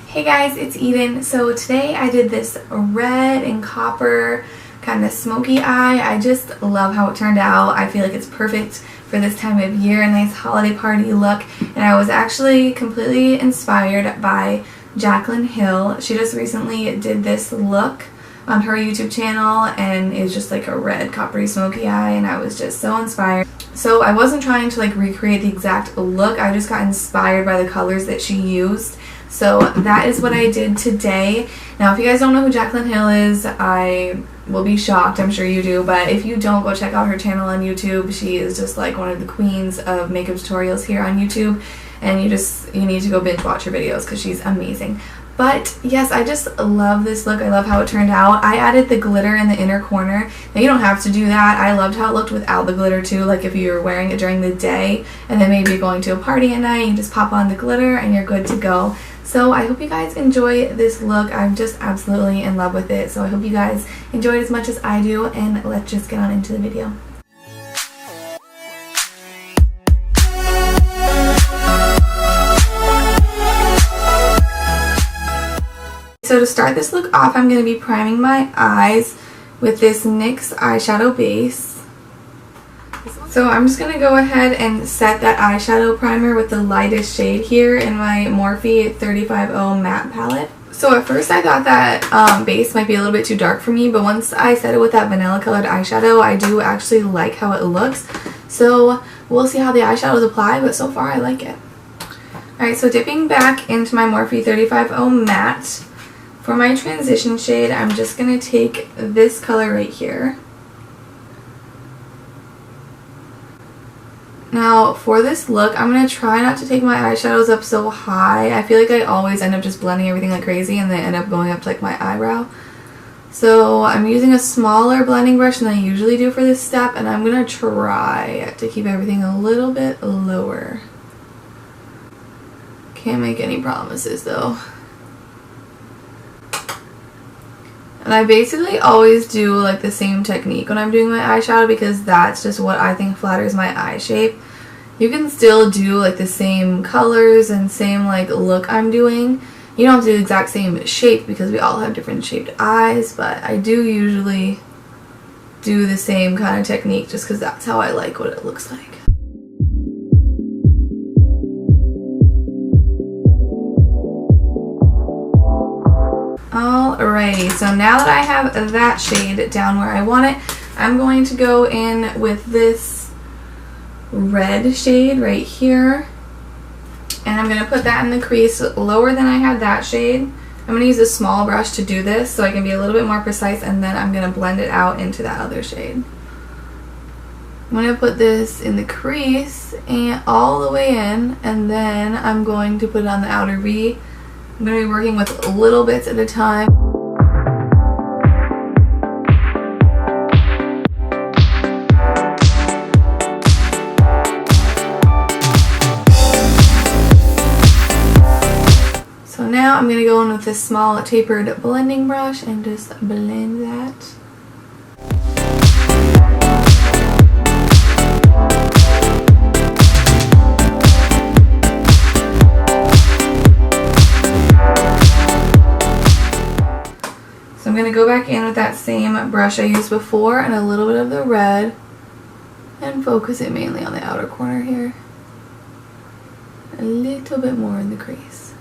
Hey guys, it's Eden. So today I did this red and copper kind of smoky eye. I just love how it turned out. I feel like it's perfect for this time of year, a nice holiday party look. And I was actually completely inspired by Jaclyn Hill. She just recently did this look on her YouTube channel and it's just like a red coppery smoky eye, and I was just so inspired. So I wasn't trying to like recreate the exact look, I just got inspired by the colors that she used. So that is what I did today. Now if you guys don't know who Jaclyn Hill is, I will be shocked, I'm sure you do, but if you don't, go check out her channel on YouTube. She is just like one of the queens of makeup tutorials here on YouTube, and you need to go binge watch her videos because she's amazing. But yes, I just love this look. I love how it turned out. I added the glitter in the inner corner. Now you don't have to do that. I loved how it looked without the glitter too, like if you were wearing it during the day and then maybe you're going to a party at night, you just pop on the glitter and you're good to go. So I hope you guys enjoy this look. I'm just absolutely in love with it. So I hope you guys enjoy it as much as I do, and let's just get on into the video. So to start this look off, I'm going to be priming my eyes with this NYX eyeshadow base. So I'm just going to go ahead and set that eyeshadow primer with the lightest shade here in my Morphe 350 matte palette. So at first I thought that base might be a little bit too dark for me, but once I set it with that vanilla colored eyeshadow, I do actually like how it looks. So we'll see how the eyeshadows apply, but so far I like it. Alright, so dipping back into my Morphe 350 matte. For my transition shade, I'm just going to take this color right here. Now, for this look, I'm going to try not to take my eyeshadows up so high. I feel like I always end up just blending everything like crazy and they end up going up to like my eyebrow. So I'm using a smaller blending brush than I usually do for this step, and I'm going to try to keep everything a little bit lower. Can't make any promises though. And I basically always do like the same technique when I'm doing my eyeshadow because that's just what I think flatters my eye shape. You can still do like the same colors and same like look I'm doing. You don't have to do the exact same shape because we all have different shaped eyes, but I do usually do the same kind of technique just because that's how I like what it looks like. Alrighty, so now that I have that shade down where I want it, I'm going to go in with this red shade right here. And I'm going to put that in the crease lower than I had that shade. I'm going to use a small brush to do this so I can be a little bit more precise, and then I'm going to blend it out into that other shade. I'm going to put this in the crease and all the way in, and then I'm going to put it on the outer V. I'm going to be working with little bits at a time. So now I'm going to go in with this small tapered blending brush and just blend that. I'm going to go back in with that same brush I used before and a little bit of the red and focus it mainly on the outer corner here. A little bit more in the crease.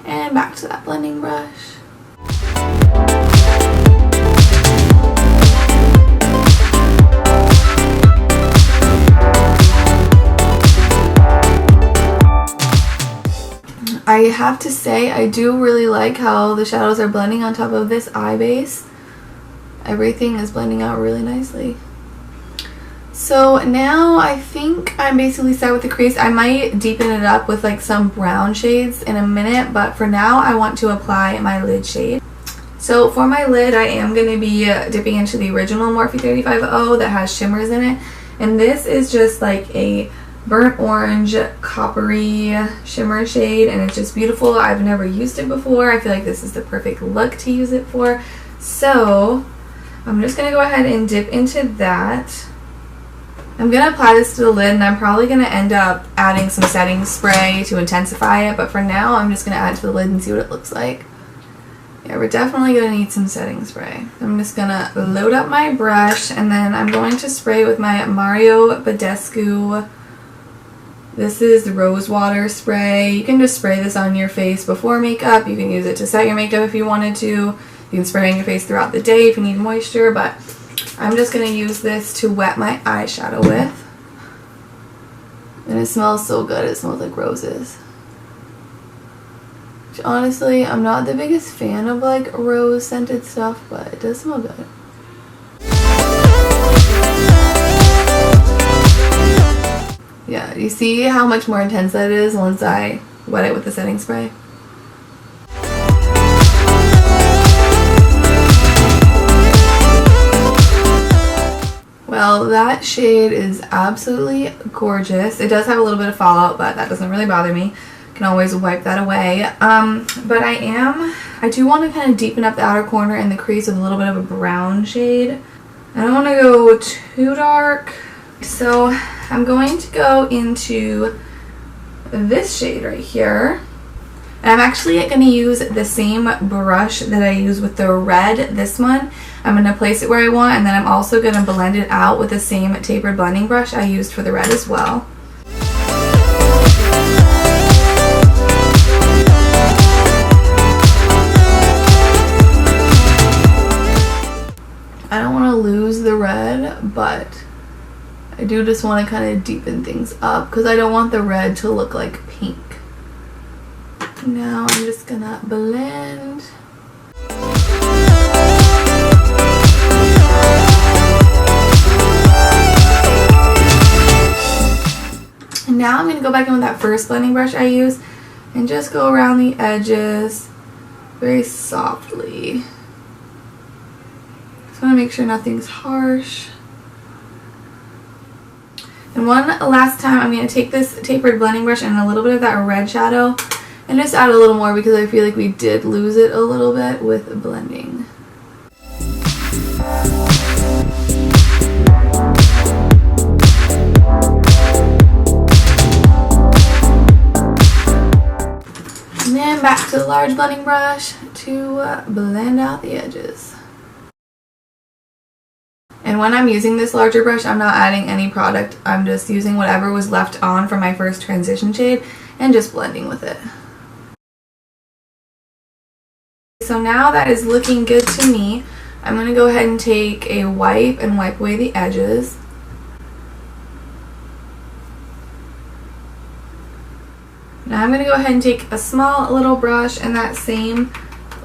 And back to that blending brush. I have to say, I do really like how the shadows are blending on top of this eye base. Everything is blending out really nicely. So now I think I'm basically set with the crease. I might deepen it up with like some brown shades in a minute, but for now I want to apply my lid shade. So for my lid, I am going to be dipping into the original Morphe 350 that has shimmers in it. And this is just like a burnt orange coppery shimmer shade, and it's just beautiful. I've never used it before. I feel like this is the perfect look to use it for. So I'm just going to go ahead and dip into that. I'm going to apply this to the lid, and I'm probably going to end up adding some setting spray to intensify it, but for now I'm just going to add to the lid and see what it looks like. Yeah, we're definitely going to need some setting spray. I'm just going to load up my brush, and then I'm going to spray with my Mario Badescu. This is rose water spray. You can just spray this on your face before makeup. You can use it to set your makeup if you wanted to. You can spray on your face throughout the day if you need moisture, but I'm just going to use this to wet my eyeshadow with. And it smells so good. It smells like roses. Which honestly, I'm not the biggest fan of like rose scented stuff, but it does smell good. Yeah, you see how much more intense that is once I wet it with the setting spray? Well, that shade is absolutely gorgeous. It does have a little bit of fallout, but that doesn't really bother me. You can always wipe that away. But I do want to kind of deepen up the outer corner and the crease with a little bit of a brown shade. I don't want to go too dark, so I'm going to go into this shade right here. And I'm actually going to use the same brush that I use with the red, this one. I'm going to place it where I want, and then I'm also going to blend it out with the same tapered blending brush I used for the red as well. I don't want to lose the red, but I do just want to kind of deepen things up because I don't want the red to look like pink. Now I'm just gonna blend. And now I'm gonna go back in with that first blending brush I used and just go around the edges very softly. Just want to make sure nothing's harsh. And one last time, I'm going to take this tapered blending brush and a little bit of that red shadow and just add a little more because I feel like we did lose it a little bit with blending. And then back to the large blending brush to blend out the edges. And when I'm using this larger brush, I'm not adding any product. I'm just using whatever was left on from my first transition shade and just blending with it. So now that is looking good to me. I'm going to go ahead and take a wipe and wipe away the edges. Now I'm going to go ahead and take a small little brush and that same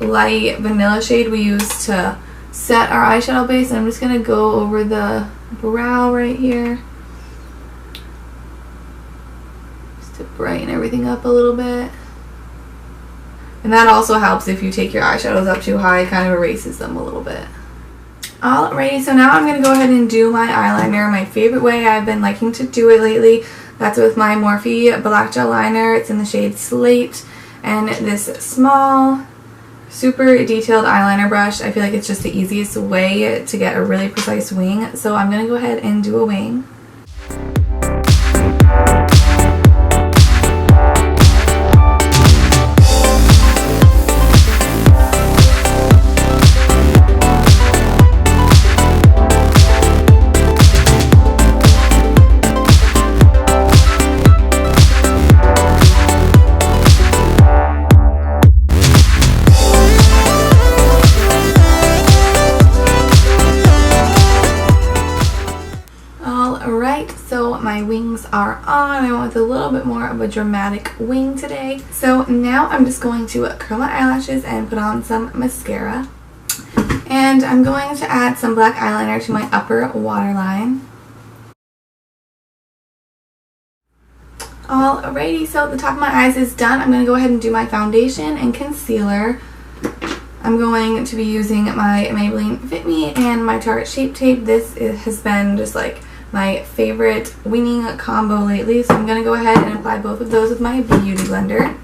light vanilla shade we used to set our eyeshadow base, and I'm just going to go over the brow right here just to brighten everything up a little bit. And that also helps if you take your eyeshadows up too high, it kind of erases them a little bit. Alrighty, so now I'm going to go ahead and do my eyeliner my favorite way I've been liking to do it lately. That's with my Morphe black gel liner. It's in the shade Slate, and this small super detailed eyeliner brush. I feel like it's just the easiest way to get a really precise wing, so I'm going to go ahead and do a wing. My wings are on. I went with a little bit more of a dramatic wing today. So now I'm just going to curl my eyelashes and put on some mascara. And I'm going to add some black eyeliner to my upper waterline. Alrighty, so the top of my eyes is done. I'm going to go ahead and do my foundation and concealer. I'm going to be using my Maybelline Fit Me and my Tarte Shape Tape. This has been just like my favorite winging combo lately, so I'm going to go ahead and apply both of those with my beauty blender.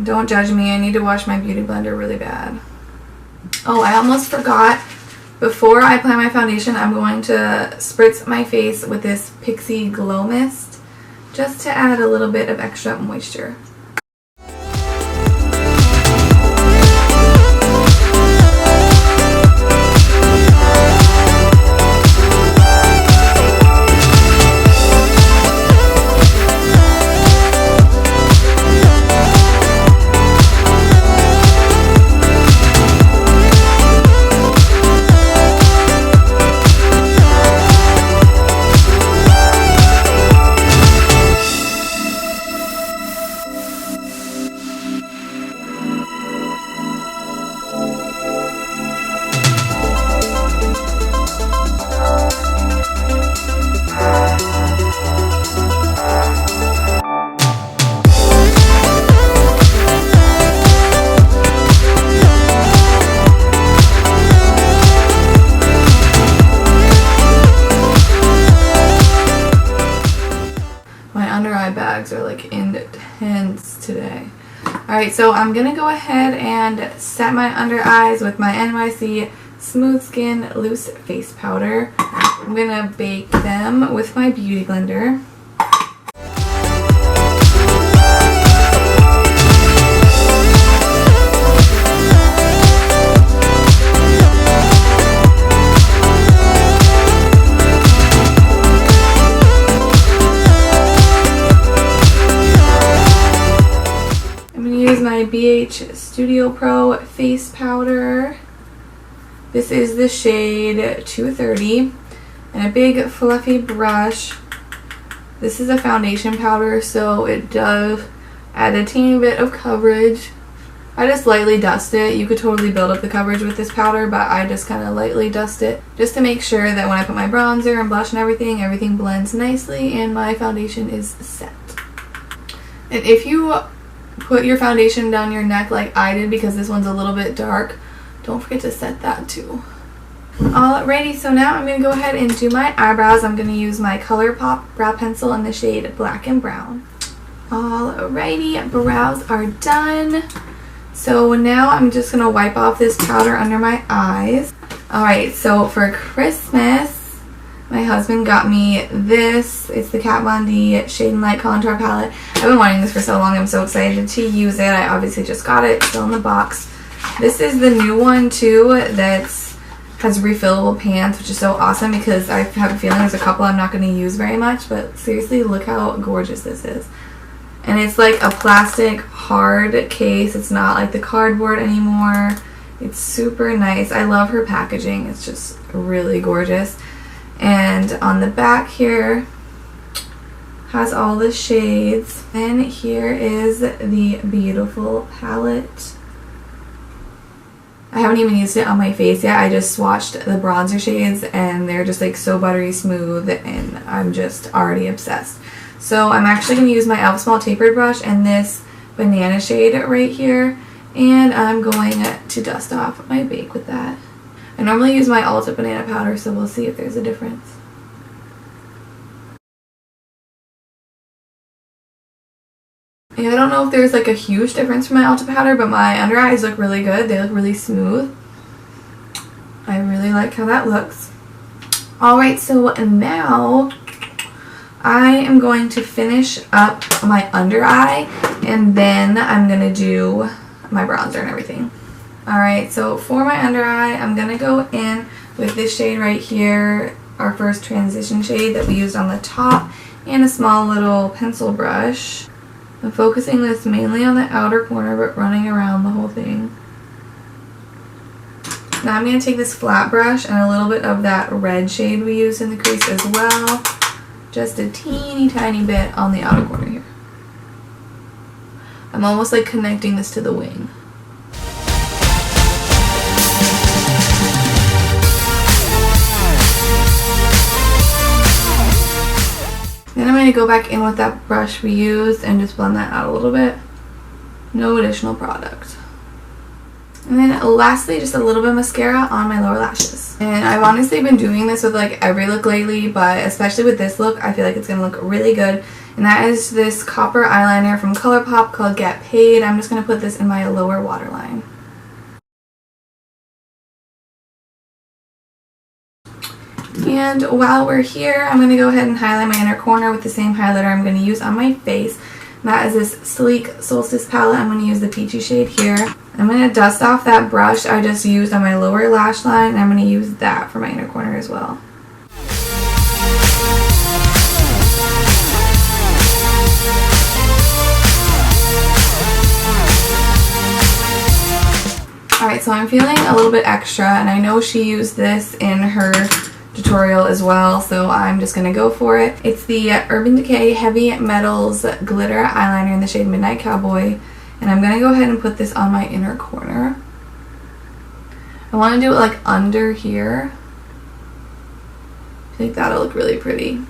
Don't judge me, I need to wash my beauty blender really bad. Oh, I almost forgot Before I apply my foundation, I'm going to spritz my face with this Pixi Glow Mist just to add a little bit of extra moisture. Bags are like intense today. Alright, so I'm gonna go ahead and set my under eyes with my NYC Smooth Skin Loose Face Powder. I'm gonna bake them with my Beauty Blender. My BH Studio Pro face powder. This is the shade 230, and a big fluffy brush. This is a foundation powder, so it does add a teeny bit of coverage. I just lightly dust it. You could totally build up the coverage with this powder, but I just kind of lightly dust it just to make sure that when I put my bronzer and blush and everything blends nicely and my foundation is set. And if you put your foundation down your neck like I did, because this one's a little bit dark, don't forget to set that too. Alrighty, so now I'm going to go ahead and do my eyebrows. I'm going to use my ColourPop brow pencil in the shade Black and Brown. Alrighty, brows are done. So now I'm just going to wipe off this powder under my eyes. Alright, so for Christmas, my husband got me this. It's the Kat Von D Shade and Light Contour Palette. I've been wanting this for so long. I'm so excited to use it. I obviously just got it. Still in the box. This is the new one too that has refillable pans, which is so awesome because I have a feeling there's a couple I'm not going to use very much. But seriously, look how gorgeous this is. And it's like a plastic hard case. It's not like the cardboard anymore. It's super nice. I love her packaging. It's just really gorgeous. And on the back here has all the shades. And here is the beautiful palette. I haven't even used it on my face yet. I just swatched the bronzer shades and they're just like so buttery smooth and I'm just already obsessed. So I'm actually going to use my e.l.f. Small Tapered Brush and this banana shade right here. And I'm going to dust off my bake with that. I normally use my Ulta banana powder, so we'll see if there's a difference. Yeah, I don't know if there's like a huge difference from my Ulta powder, but my under eyes look really good. They look really smooth. I really like how that looks. Alright, so now I am going to finish up my under eye, and then I'm going to do my bronzer and everything. Alright, so for my under eye, I'm going to go in with this shade right here, our first transition shade that we used on the top, and a small little pencil brush. I'm focusing this mainly on the outer corner, but running around the whole thing. Now I'm going to take this flat brush and a little bit of that red shade we used in the crease as well. Just a teeny tiny bit on the outer corner here. I'm almost like connecting this to the wing. Then I'm going to go back in with that brush we used and just blend that out a little bit. No additional product. And then lastly, just a little bit of mascara on my lower lashes. And I've honestly been doing this with like every look lately, but especially with this look, I feel like it's going to look really good. And that is this copper eyeliner from ColourPop called Get Paid. I'm just going to put this in my lower waterline. And while we're here, I'm going to go ahead and highlight my inner corner with the same highlighter I'm going to use on my face. That is this sleek Solstice palette. I'm going to use the peachy shade here. I'm going to dust off that brush I just used on my lower lash line, and I'm going to use that for my inner corner as well. Alright, so I'm feeling a little bit extra, and I know she used this in her tutorial as well, so I'm just going to go for it. It's the Urban Decay Heavy Metals Glitter Eyeliner in the shade Midnight Cowboy, and I'm going to go ahead and put this on my inner corner. I want to do it like under here. I think that'll look really pretty.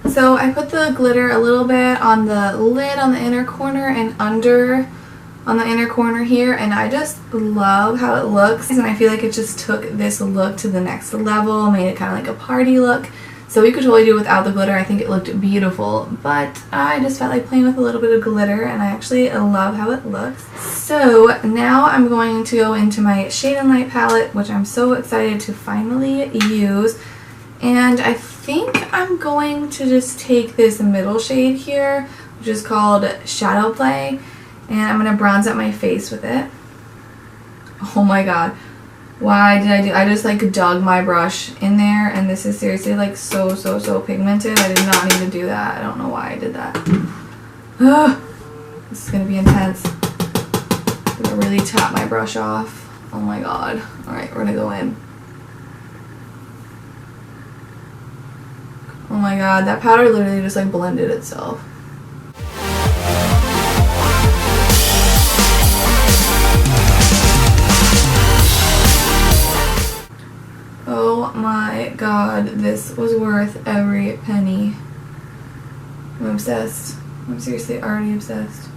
So I put the glitter a little bit on the lid on the inner corner and under on the inner corner here, and I just love how it looks, and I feel like it just took this look to the next level, made it kind of like a party look. So you could totally do it without the glitter. I think it looked beautiful, but I just felt like playing with a little bit of glitter, and I actually love how it looks. So now I'm going to go into my Shade and Light palette, which I'm so excited to finally use. And I think I'm going to just take this middle shade here, which is called Shadow Play, and I'm going to bronze up my face with it. Oh my god. Why did I do? I just like dug my brush in there, and this is seriously like so pigmented. I did not need to do that. I don't know why I did that. Ugh. This is going to be intense. I'm going to really tap my brush off. Oh my god. Alright, we're going to go in. Oh my god, that powder literally just like blended itself. Oh my god, this was worth every penny. I'm obsessed. I'm seriously already obsessed.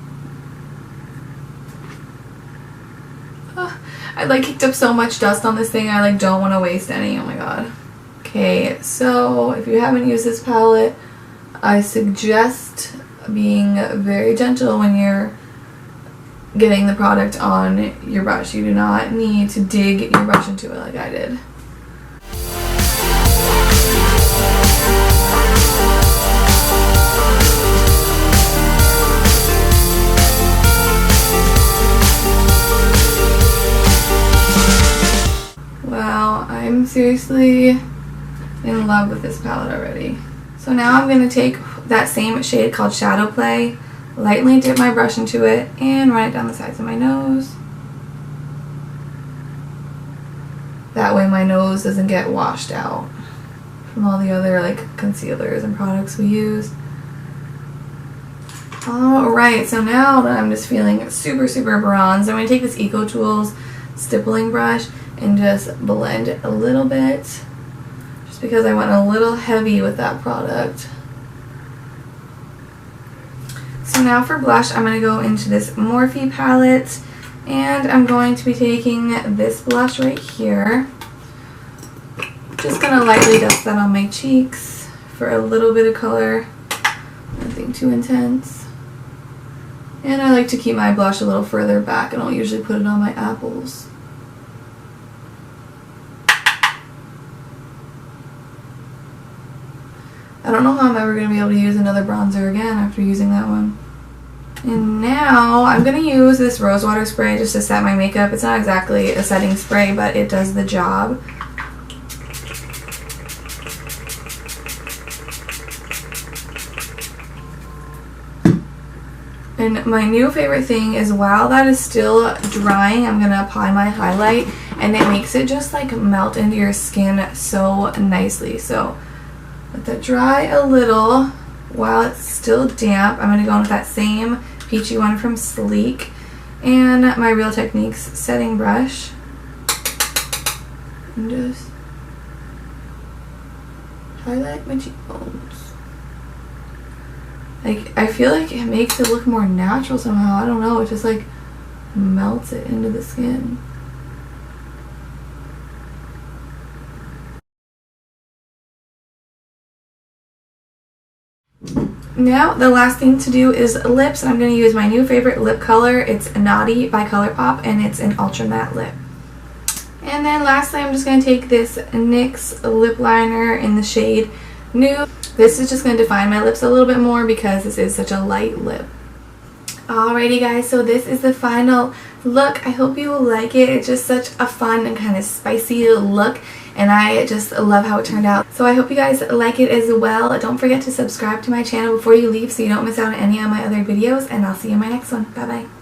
I like kicked up so much dust on this thing, I like don't want to waste any. Oh my god. Okay, so if you haven't used this palette, I suggest being very gentle when you're getting the product on your brush. You do not need to dig your brush into it like I did. Wow, I'm seriously in love with this palette already. So now I'm going to take that same shade called Shadow Play, lightly dip my brush into it, and run it down the sides of my nose. That way my nose doesn't get washed out from all the other like concealers and products we use. Alright, so now that I'm just feeling super bronzed, I'm going to take this Eco Tools stippling brush and just blend a little bit, because I went a little heavy with that product. So now for blush, I'm going to go into this Morphe palette, and I'm going to be taking this blush right here. Just going to lightly dust that on my cheeks for a little bit of color, nothing too intense. And I like to keep my blush a little further back. I don't usually put it on my apples. I don't know how I'm ever going to be able to use another bronzer again after using that one. And now I'm going to use this rose water spray just to set my makeup. It's not exactly a setting spray, but it does the job. And my new favorite thing is while that is still drying, I'm going to apply my highlight, and it makes it just like melt into your skin so nicely. So let that dry a little while it's still damp. I'm going to go in with that same peachy one from Sleek and my Real Techniques setting brush. And just highlight my cheekbones. Like, I feel like it makes it look more natural somehow. I don't know. It just like melts it into the skin. Now, the last thing to do is lips, and I'm going to use my new favorite lip color. It's Knotty by ColourPop, and it's an ultra matte lip. And then lastly, I'm just going to take this NYX lip liner in the shade Nude. This is just going to define my lips a little bit more because this is such a light lip. Alrighty guys, so this is the final look. I hope you will like it. It's just such a fun and kind of spicy look, and I just love how it turned out. So I hope you guys like it as well. Don't forget to subscribe to my channel before you leave so you don't miss out on any of my other videos, and I'll see you in my next one. Bye bye.